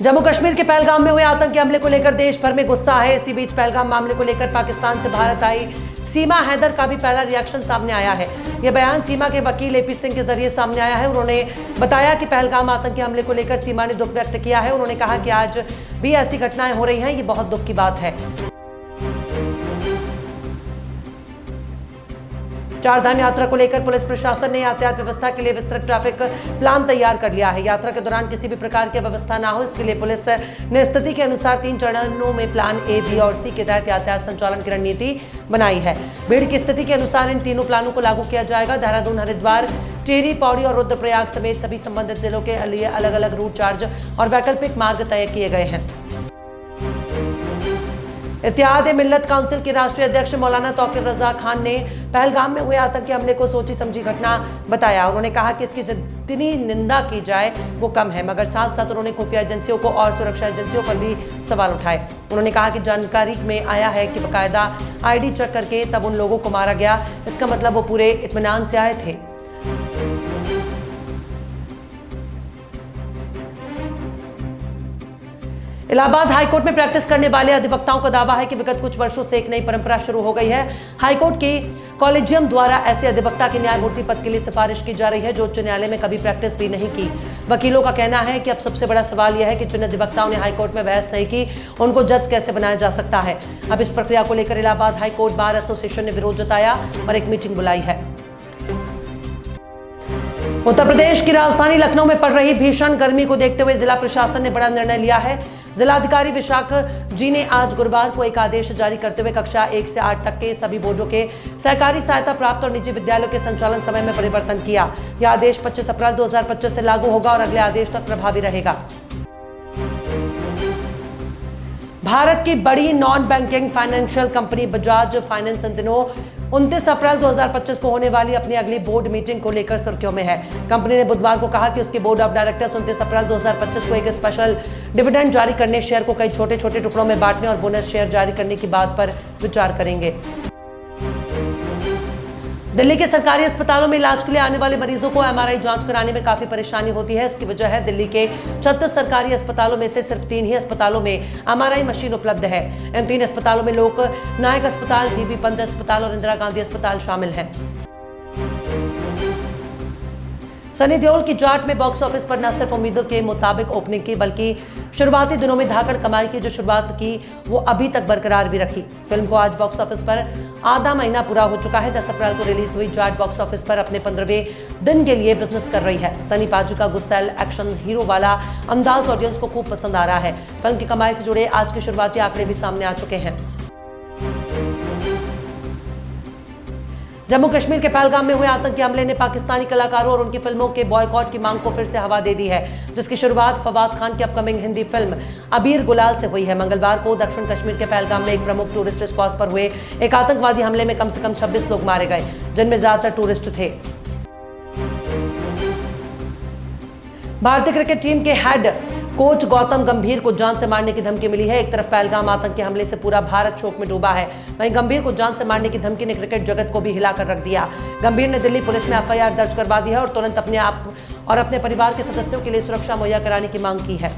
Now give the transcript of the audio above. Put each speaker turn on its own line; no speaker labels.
जम्मू कश्मीर के पहलगाम में हुए आतंकी हमले को लेकर देश भर में गुस्सा है। इसी बीच पहलगाम मामले को लेकर पाकिस्तान से भारत आई सीमा हैदर का भी पहला रिएक्शन सामने आया है। यह बयान सीमा के वकील एपी सिंह के जरिए सामने आया है। उन्होंने बताया कि पहलगाम आतंकी हमले को लेकर सीमा ने दुख व्यक्त किया है। उन्होंने कहा कि आज भी ऐसी घटनाएं हो रही हैं, ये बहुत दुख की बात है। चारधाम यात्रा को लेकर पुलिस प्रशासन ने यातायात व्यवस्था के लिए विस्तृत ट्रैफिक प्लान तैयार कर लिया है। यात्रा के दौरान किसी भी प्रकार की व्यवस्था ना हो, इसके लिए पुलिस ने स्थिति के अनुसार 3 चरणों में प्लान ए, बी और सी के तहत यातायात संचालन की रणनीति बनाई है। भीड़ की स्थिति के अनुसार इन तीनों प्लानों को लागू किया जाएगा। देहरादून, हरिद्वार, टिहरी, पौड़ी और रुद्रप्रयाग समेत सभी संबंधित जिलों के लिए अलग अलग रूट चार्ज और वैकल्पिक मार्ग तय किए गए हैं। इत्तेहाद मिल्लत काउंसिल के राष्ट्रीय अध्यक्ष मौलाना तौकीर रजा खान ने पहलगाम में हुए आतंकी हमले को सोची समझी घटना बताया। उन्होंने कहा कि इसकी जितनी निंदा की जाए वो कम है, मगर साथ साथ उन्होंने खुफिया एजेंसियों को और सुरक्षा एजेंसियों पर भी सवाल उठाए। उन्होंने कहा कि जानकारी में आया है कि बाकायदा आईडी चेक करके तब उन लोगों को मारा गया। इसका मतलब वो पूरे इत्मीनान से आए थे। इलाहाबाद हाईकोर्ट में प्रैक्टिस करने वाले अधिवक्ताओं का दावा है कि विगत कुछ वर्षों से एक नई परंपरा शुरू हो गई है। हाईकोर्ट के कॉलेजियम द्वारा ऐसे अधिवक्ता के न्यायमूर्ति पद के लिए सिफारिश की जा रही है जो उच्च न्यायालय में कभी प्रैक्टिस भी नहीं की। वकीलों का कहना है कि अब सबसे बड़ा सवाल यह है कि जिन अधिवक्ताओं ने हाईकोर्ट में बहस नहीं की उनको जज कैसे बनाया जा सकता है। अब इस प्रक्रिया को लेकर इलाहाबाद हाईकोर्ट बार एसोसिएशन ने विरोध जताया और एक मीटिंग बुलाई है। उत्तर प्रदेश की राजधानी लखनऊ में पड़ रही भीषण गर्मी को देखते हुए जिला प्रशासन ने बड़ा निर्णय लिया है। जिलाधिकारी विशाख जी ने आज गुरुवार को एक आदेश जारी करते हुए कक्षा 1 से 8 तक के सभी बोर्डों के सहकारी सहायता प्राप्त और निजी विद्यालयों के संचालन समय में परिवर्तन किया। यह आदेश 25 अप्रैल 2025 से लागू होगा और अगले आदेश तक प्रभावी रहेगा। भारत की बड़ी non banking financial company Bajaj finance इन दिनों 29 अप्रैल 2025 को होने वाली अपनी अगली बोर्ड मीटिंग को लेकर सुर्खियों में है। कंपनी ने बुधवार को कहा कि उसकी बोर्ड ऑफ डायरेक्टर्स 29 अप्रैल 2025 को एक स्पेशल डिविडेंड जारी करने, शेयर को कई छोटे छोटे टुकड़ों में बांटने और बोनस शेयर जारी करने की बात पर विचार करेंगे। दिल्ली के सरकारी अस्पतालों में इलाज के लिए आने वाले मरीजों को एमआरआई जांच कराने में काफी परेशानी होती है। इसकी वजह है दिल्ली के 36 सरकारी अस्पतालों में से सिर्फ 3 ही अस्पतालों में एमआरआई मशीन उपलब्ध है। इन 3 अस्पतालों में लोक नायक अस्पताल, जीबी पंत अस्पताल और इंदिरा गांधी अस्पताल शामिल हैं। सनी देओल की जाट में बॉक्स ऑफिस पर न सिर्फ उम्मीदों के मुताबिक ओपनिंग की बल्कि शुरुआती दिनों में धाकड़ कमाई की जो शुरुआत की वो अभी तक बरकरार भी रखी। फिल्म को आज बॉक्स ऑफिस पर आधा महीना पूरा हो चुका है। 10 अप्रैल को रिलीज हुई जाट बॉक्स ऑफिस पर अपने 15वें दिन के लिए बिजनेस कर रही है। सनी पाजू का गुस्सैल एक्शन हीरो वाला अंदाज ऑडियंस को खूब पसंद आ रहा है। फिल्म की कमाई से जुड़े आज के शुरुआती आंकड़े भी सामने आ चुके हैं। जम्मू कश्मीर के पहलगाम में हुए आतंकी हमले ने पाकिस्तानी कलाकारों और उनकी फिल्मों के बॉयकॉट की मांग को फिर से हवा दे दी है, जिसकी शुरुआत फवाद खान की अपकमिंग हिंदी फिल्म अबीर गुलाल से हुई है। मंगलवार को दक्षिण कश्मीर के पहलगाम में एक प्रमुख टूरिस्ट स्पॉट पर हुए एक आतंकवादी हमले में कम से कम 26 लोग मारे गए, जिनमें ज्यादातर टूरिस्ट थे। भारतीय क्रिकेट टीम के हेड कोच गौतम गंभीर को जान से मारने की धमकी मिली है। एक तरफ पहलगाम आतंकी हमले से पूरा भारत शोक में डूबा है, वहीं गंभीर को जान से मारने की धमकी ने क्रिकेट जगत को भी हिलाकर रख दिया। गंभीर ने दिल्ली पुलिस में एफआईआर दर्ज करवा दी है और तुरंत अपने आप और अपने परिवार के सदस्यों के लिए सुरक्षा मुहैया कराने की मांग की है।